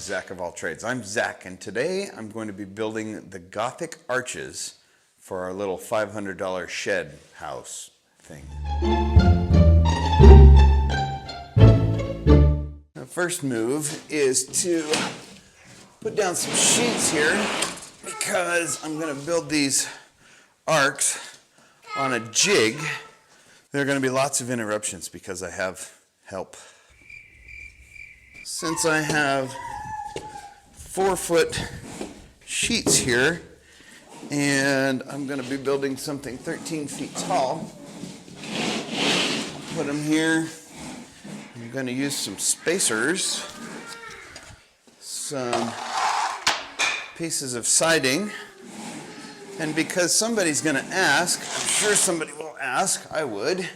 Zack of all trades. I'm Zack, and today I'm going to be building the Gothic arches for our little $500 shed house thing. The first move is to put down some sheets here because I'm going to build these arcs on a jig. There are going to be lots of interruptions because I have help. Since I have 4-foot sheets here and I'm going to be building something 13 feet tall, I'll put them here. I'm going to use some spacers, some pieces of siding, and because somebody's going to ask, I'm sure somebody will ask, I would,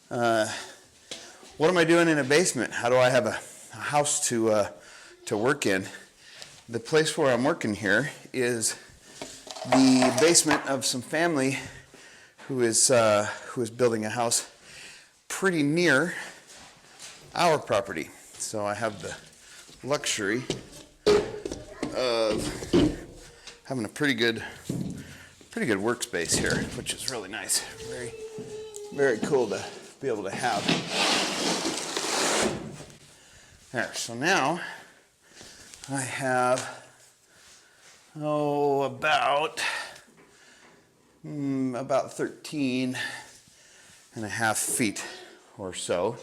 what am I doing in a basement? How do I have a house to work in? The place where I'm working here is the basement of some family who is building a house pretty near our property. So I have the luxury of having a pretty good workspace here, which is really nice. Very, very cool to be able to have. There, so now I have, about 13 and a half feet or so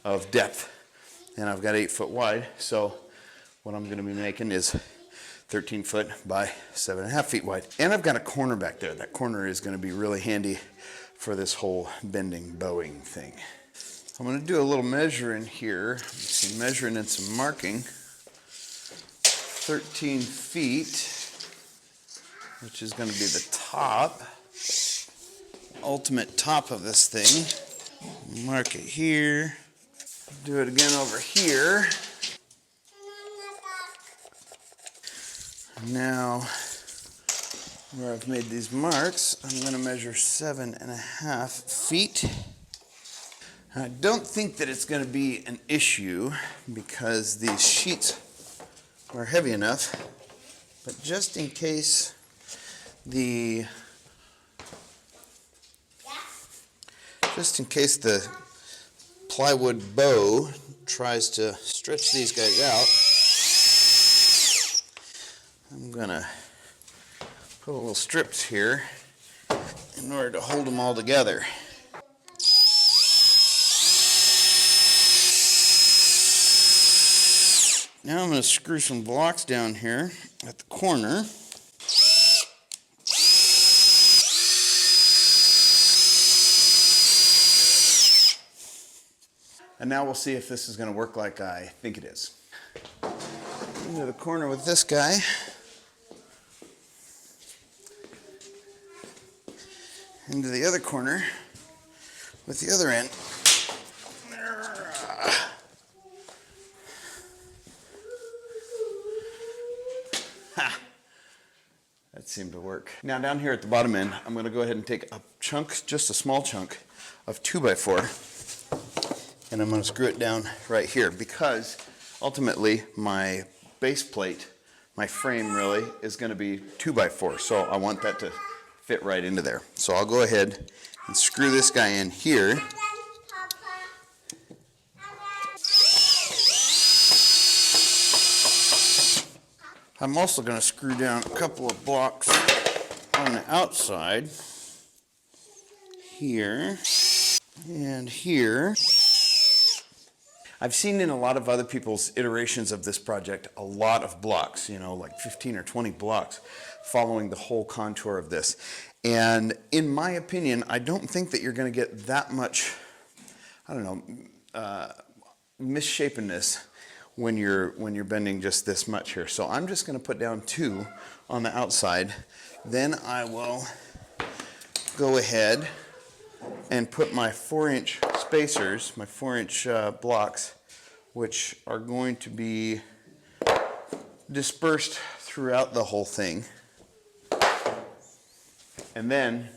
of depth. And I've got 8 foot wide, so what I'm gonna be making is 13 foot by 7.5 feet wide. And I've got a corner back there. That corner is gonna be really handy for this whole bending, bowing thing. I'm going to do a little measuring here, some measuring and some marking. 13 feet, which is going to be the top, ultimate top of this thing. Mark it here. Do it again over here. Now, where I've made these marks, I'm going to measure 7.5 feet. I don't think that it's going to be an issue because these sheets are heavy enough, but just in case the plywood bow tries to stretch these guys out, I'm going to put little strips here in order to hold them all together. Now I'm going to screw some blocks down here at the corner. And now we'll see if this is going to work like I think it is. Into the corner with this guy. Into the other corner with the other end. That seemed to work. Now down here at the bottom end, I'm going to go ahead and take a chunk, just a small chunk of 2x4, and I'm going to screw it down right here because ultimately my base plate, my frame really, is going to be 2x4, so I want that to fit right into there. So I'll go ahead and screw this guy in here. I'm also going to screw down a couple of blocks on the outside, here and here. I've seen in a lot of other people's iterations of this project a lot of blocks, like 15 or 20 blocks following the whole contour of this. And in my opinion, I don't think that you're going to get that much, misshapenness when you're bending just this much here. So I'm just going to put down 2 on the outside. Then I will go ahead and put my 4-inch spacers, my 4-inch blocks, which are going to be dispersed throughout the whole thing. And then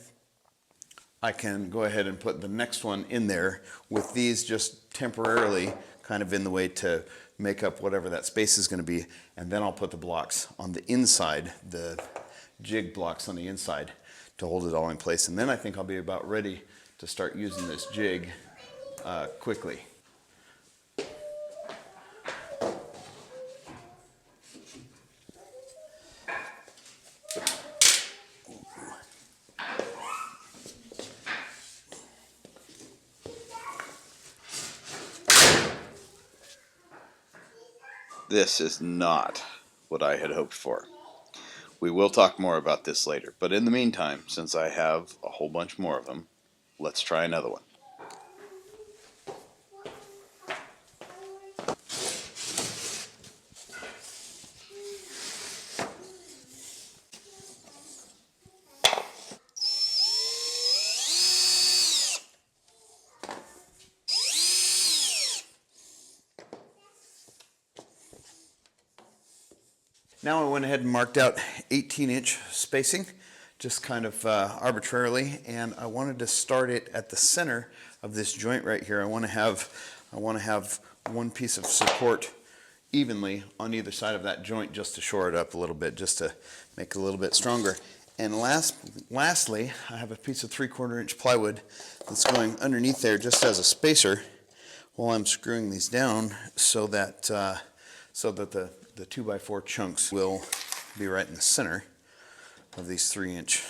I can go ahead and put the next one in there with these just temporarily kind of in the way to make up whatever that space is going to be, and then I'll put the blocks on the inside, the jig blocks on the inside to hold it all in place. And then I think I'll be about ready to start using this jig quickly. This is not what I had hoped for. We will talk more about this later, but in the meantime, since I have a whole bunch more of them, let's try another one. Now I went ahead and marked out 18-inch spacing, just kind of arbitrarily, and I wanted to start it at the center of this joint right here. I want to have one piece of support evenly on either side of that joint, just to shore it up a little bit, just to make it a little bit stronger. And lastly, I have a piece of 3/4 inch plywood that's going underneath there just as a spacer while I'm screwing these down, so that the 2x4 chunks will be right in the center of these 3-inch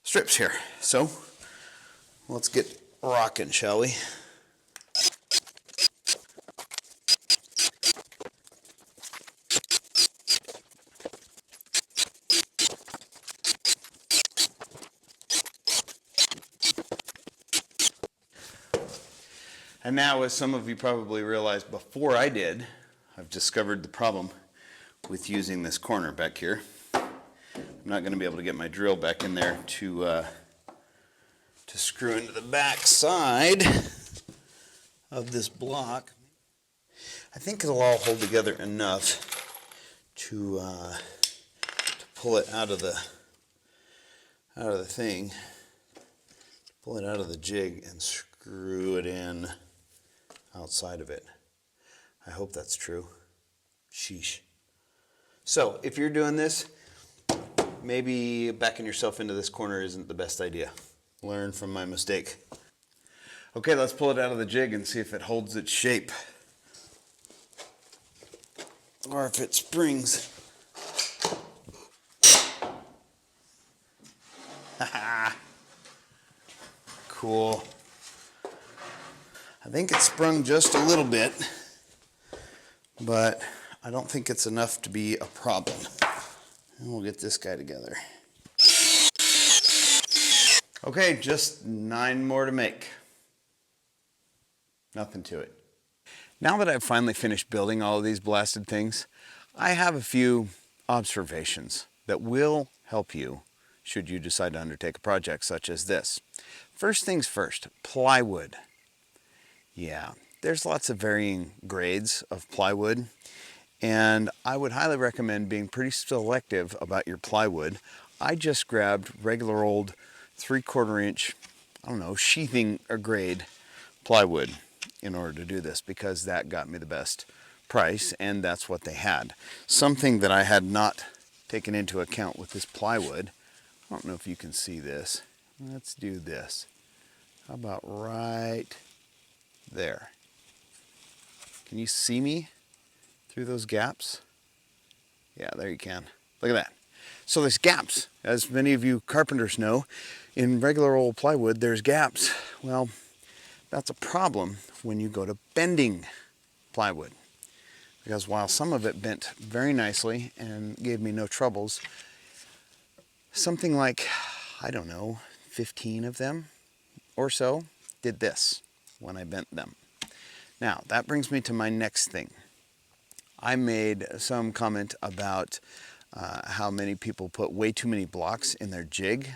strips here. So let's get rocking, shall we? And now, as some of you probably realized before I did, I've discovered the problem with using this corner back here. I'm not going to be able to get my drill back in there to screw into the back side of this block. I think it'll all hold together enough to pull it out of the thing, pull it out of the jig and screw it in outside of it. I hope that's true. Sheesh. So if you're doing this, maybe backing yourself into this corner isn't the best idea. Learn from my mistake. Okay, let's pull it out of the jig and see if it holds its shape, or if it springs. Cool. I think it sprung just a little bit, but I don't think it's enough to be a problem. And we'll get this guy together. Okay, just 9 more to make. Nothing to it. Now that I've finally finished building all of these blasted things, I have a few observations that will help you should you decide to undertake a project such as this. First things first, plywood. Yeah, there's lots of varying grades of plywood, and I would highly recommend being pretty selective about your plywood. I just grabbed regular old 3/4 inch, I don't know, sheathing or grade plywood in order to do this, because that got me the best price, and that's what they had. Something that I had not taken into account with this plywood, I don't know if you can see this. Let's do this. How about right there? Can you see me through those gaps? Yeah, there you can. Look at that. So there's gaps. As many of you carpenters know, in regular old plywood, there's gaps. Well, that's a problem when you go to bending plywood, because while some of it bent very nicely and gave me no troubles, something like, I don't know, 15 of them or so did this when I bent them. Now, that brings me to my next thing. I made some comment about how many people put way too many blocks in their jig,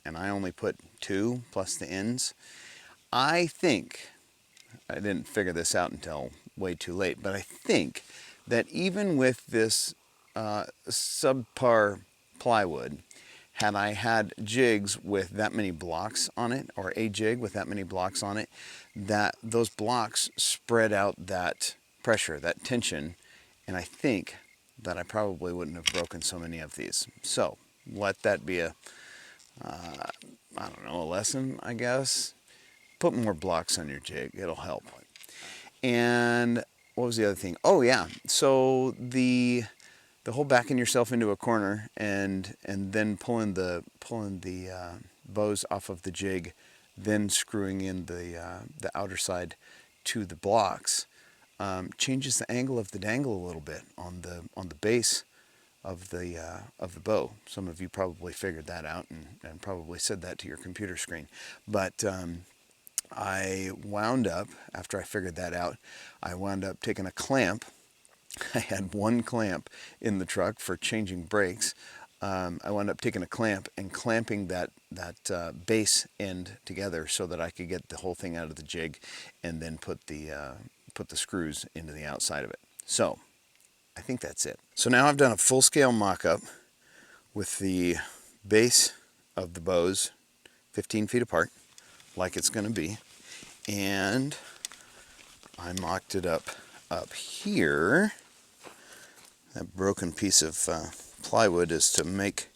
and I only put 2 plus the ends. I think, I didn't figure this out until way too late, but I think that even with this subpar plywood, had I had jigs with that many blocks on it, or a jig with that many blocks on it, that those blocks spread out that pressure, that tension, and I think that I probably wouldn't have broken so many of these. So let that be a, I don't know, a lesson, I guess. Put more blocks on your jig, it'll help. And what was the other thing? Oh yeah, so the whole backing yourself into a corner and then pulling the bows off of the jig, then screwing in the outer side to the blocks, changes the angle of the dangle a little bit on the base of the bow. Some of you probably figured that out and probably said that to your computer screen, but I wound up, after I figured that out, I wound up taking a clamp. I had one clamp in the truck for changing brakes. I wound up taking a clamp and clamping that base end together so that I could get the whole thing out of the jig, and then put the screws into the outside of it. So I think that's it. So now I've done a full-scale mock-up with the base of the bows 15 feet apart, like it's going to be, and I mocked it up here. That broken piece of plywood is to make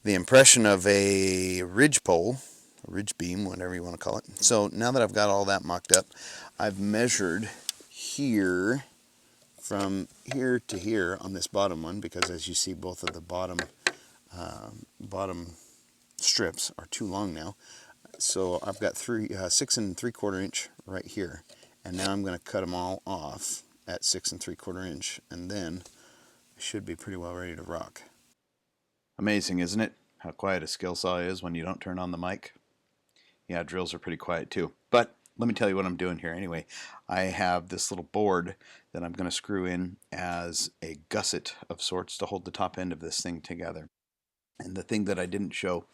the impression of a ridge pole, a ridge beam, whatever you want to call it. So now that I've got all that mocked up, I've measured here from here to here on this bottom one, because as you see, both of the bottom strips are too long now. So I've got 6 3/4 inch right here, and now I'm going to cut them all off at 6 3/4 inch, and then I should be pretty well ready to rock. Amazing, isn't it? How quiet a skill saw is when you don't turn on the mic. Yeah, drills are pretty quiet too. But let me tell you what I'm doing here anyway. I have this little board that I'm going to screw in as a gusset of sorts to hold the top end of this thing together. And the thing that I didn't show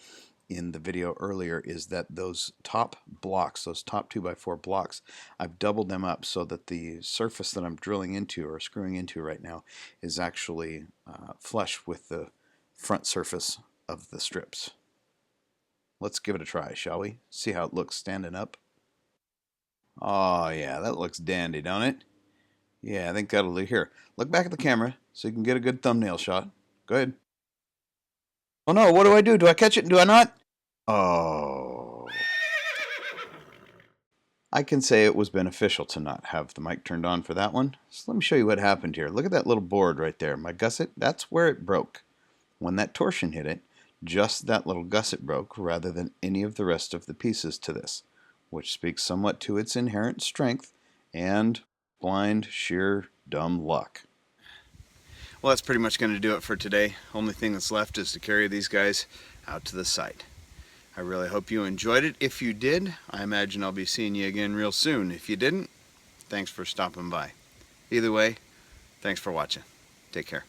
in the video earlier is that those top blocks, those top 2x4 blocks, I've doubled them up so that the surface that I'm drilling into or screwing into right now is actually flush with the front surface of the strips. Let's give it a try, shall we? See how it looks standing up. Oh yeah, that looks dandy, don't it? Yeah, I think that'll do. Here, look back at the camera so you can get a good thumbnail shot. Go ahead. Oh no, what do? Do I catch it? Do I not? Oh. I can say it was beneficial to not have the mic turned on for that one. So let me show you what happened here. Look at that little board right there. My gusset, that's where it broke. When that torsion hit it, just that little gusset broke rather than any of the rest of the pieces to this, which speaks somewhat to its inherent strength and blind, sheer, dumb luck. Well, that's pretty much going to do it for today. Only thing that's left is to carry these guys out to the site. I really hope you enjoyed it. If you did, I imagine I'll be seeing you again real soon. If you didn't, thanks for stopping by. Either way, thanks for watching. Take care.